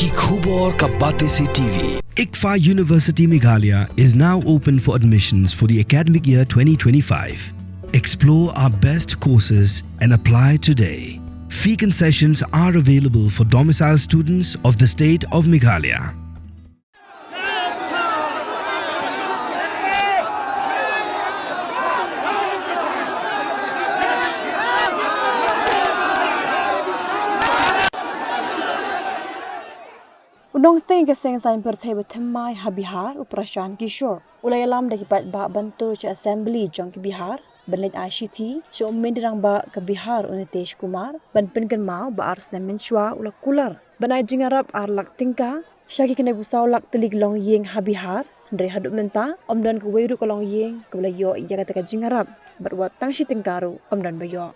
आपकी खूब और कब्बाते से TV. ICFA University Meghalaya is now open for admissions for the academic year 2025. Explore our best courses and apply today. Fee concessions are available for domicile students of the state of Meghalaya. Unong steng geseng sain perthai bathmai ha Bihar Uprashan Kishore ulayalam daki pat ba bantur cha assembly jong ki Bihar banit Ashithi so mendirang ba ke Bihar Unitesh Kumar ban penkan mau ba ars na menchwa ula kular banai jingarap ar lak tingka shaki kene busau lak telik long yeng ha Bihar ndre haduk menta omdan ke weiru ko long yeng ke yo yaga taka jingarap barwa tangshi tingkaru omdan ba yo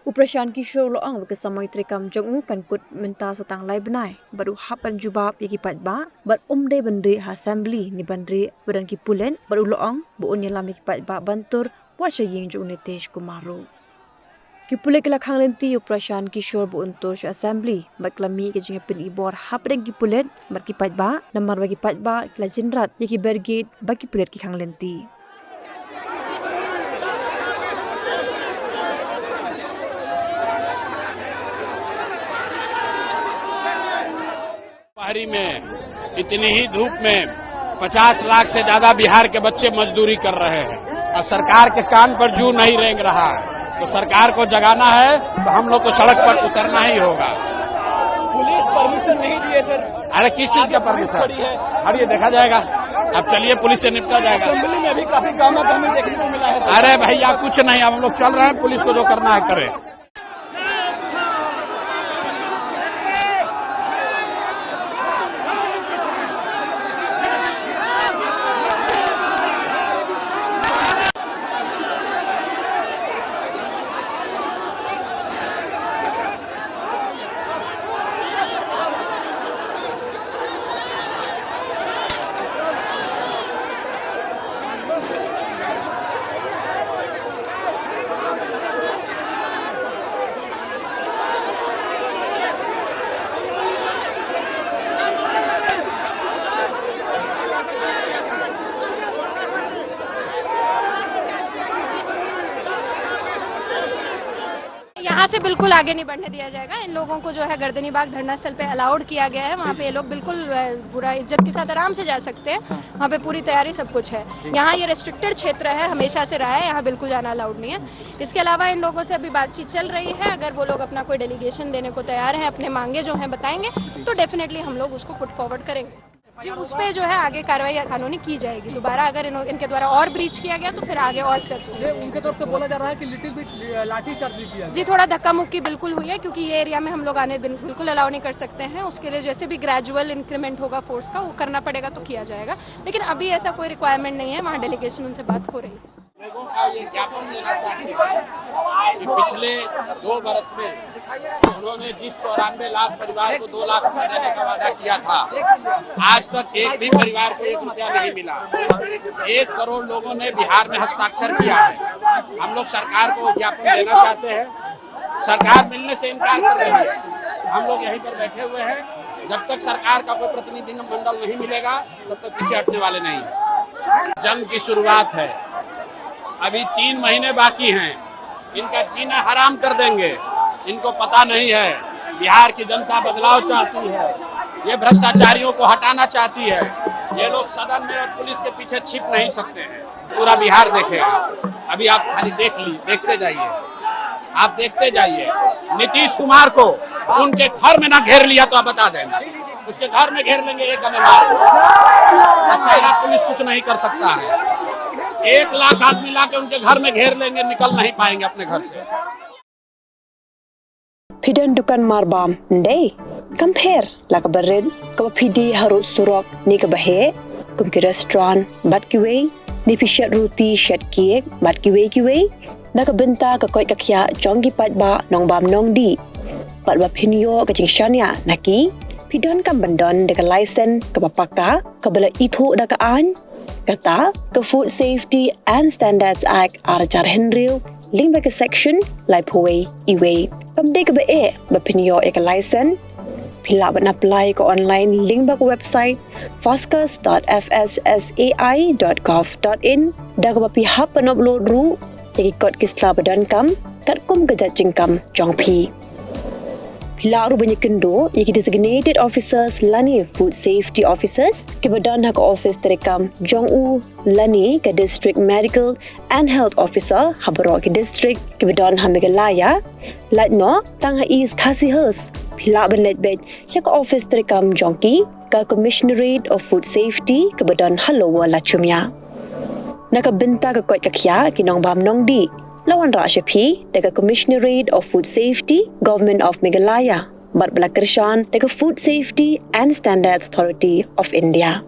Uprashan Kishore loang ke samai trekam jong kan put menta satang lai benai baru hapan jubab yaki pat ba bar umde bandri ha assembly ni bandri badan ki pulen baru loang bu onya lam yaki pat ba bantur wa shayeng jong Nitesh Kumaru ki pule kala khanglenti Uprashan Kishore bu untur sha assembly bar klami ke jinga pil ibor hapden ki pulen bar ki pat ba namar bagi pat ba kla jinrat yaki brigade bagi pulet ki khanglenti पहाड़ी में इतनी ही धूप में 50 लाख से ज्यादा बिहार के बच्चे मजदूरी कर रहे हैं और सरकार के कान पर जू नहीं रेंग रहा है तो सरकार को जगाना है तो हम लोग को सड़क पर उतरना ही होगा। पुलिस परमिशन नहीं दिए सर। अरे किस चीज का परमिशन? हटिए देखा जाएगा। अब चलिए पुलिस से निपटा जाएगा। असेंबली में भी काफी गामा गामी देखने को मिला है। अरे भैया कुछ नहीं, हम लोग चल रहे हैं, पुलिस को जो करना है करे। यहाँ से बिल्कुल आगे नहीं बढ़ने दिया जाएगा। इन लोगों को जो है गर्दनी बाग धरना स्थल पे अलाउड किया गया है। वहाँ पे ये लोग बिल्कुल पूरा इज्जत के साथ आराम से जा सकते हैं। वहाँ पे पूरी तैयारी सब कुछ है। यहाँ ये रेस्ट्रिक्टेड क्षेत्र है, हमेशा से रहा है, यहाँ बिल्कुल जाना अलाउड नहीं है। इसके अलावा इन लोगों से अभी बातचीत चल रही है। अगर वो लोग अपना कोई डेलीगेशन देने को तैयार है, अपने मांगे जो है बताएंगे तो डेफिनेटली हम लोग उसको पुट फॉरवर्ड करेंगे जी। उस पे जो है आगे कार्रवाई कानूनी की जाएगी। दोबारा अगर इनके द्वारा और ब्रीच किया गया तो फिर आगे और स्टेप्स उनके तरफ से बोला जा रहा है कि लिटिल बिट लाठी चार्ज भी किया जी। थोड़ा धक्का मुक्की बिल्कुल हुई है क्योंकि ये एरिया में हम लोग आने बिल्कुल अलाउ नहीं कर सकते हैं। उसके लिए जैसे भी ग्रेजुअल इंक्रीमेंट होगा फोर्स का वो करना पड़ेगा तो किया जाएगा, लेकिन अभी ऐसा कोई रिक्वायरमेंट नहीं है। वहाँ डेलीगेशन उनसे बात हो रही है। लोगों का ये ज्ञापन देना चाहते हैं कि पिछले 2 वर्ष में उन्होंने जिस 94 लाख परिवार को 2 लाख रुपया देने का वादा किया था, आज तक एक भी परिवार को 1 रुपया नहीं मिला। 1 करोड़ लोगों ने बिहार में हस्ताक्षर किया है। हम लोग सरकार को ज्ञापन देना चाहते हैं, सरकार मिलने से इनकार कर रही है। हम लोग यहीं पर बैठे हुए हैं, जब तक सरकार का कोई प्रतिनिधि मंडल नहीं मिलेगा तब तक पीछे हटने वाले नहीं। जंग की शुरुआत है, अभी 3 महीने बाकी हैं, इनका जीना हराम कर देंगे। इनको पता नहीं है बिहार की जनता बदलाव चाहती है, ये भ्रष्टाचारियों को हटाना चाहती है। ये लोग सदन में और पुलिस के पीछे छिप नहीं सकते हैं। पूरा बिहार देखेगा। अभी आप खाली देखते जाइए, आप देखते जाइए। नीतीश कुमार को उनके घर में ना घेर लिया तो आप बता देना, उसके घर में घेर लेंगे एक गले मार। पुलिस कुछ नहीं कर सकता है। 1 लाख आदमी लाके उनके घर में घेर लेंगे, निकल नहीं पाएंगे अपने घर से। Pidan dukan marbam ndai compare la ka bared ka pidi harut surok ni ka bahe kum ki restaurant bat ki wei ni pishat roti shat cake bat ki wei na ka benta ka koi ka khya chong ki pat ba nong bam nong di pat ba pinyo ka jing shania naki pidan kam bandon de ka license ka papaka ka bala ithu da ka an kata ka Food Safety and Standards Act arajar henril ling ba ka section lai phoi iwei kam de ka ba pinyo e ka license Pila ban apply ke online link bak website faskas.fssai.gov.in dah ke pihak penupload ru jadi kod kisla badan kam kat kum kejat jengkam jong pi. Pila ru banyak kendo yaki designated officers lani food safety officers ke badan hak office terekam jong u lani ke district medical and health officer habro ke district ke badan Megalaya latno tang ha is khasihers pila benet bet chak office terekam jongki ke commissionerate of food safety ke badan halowa lachumya naka benta ke kot kakya kinong bam nong di lawan Rashapi dekat Commissionerate of Food Safety, Government of Meghalaya, bat belakershan dekat Food Safety and Standards Authority of India.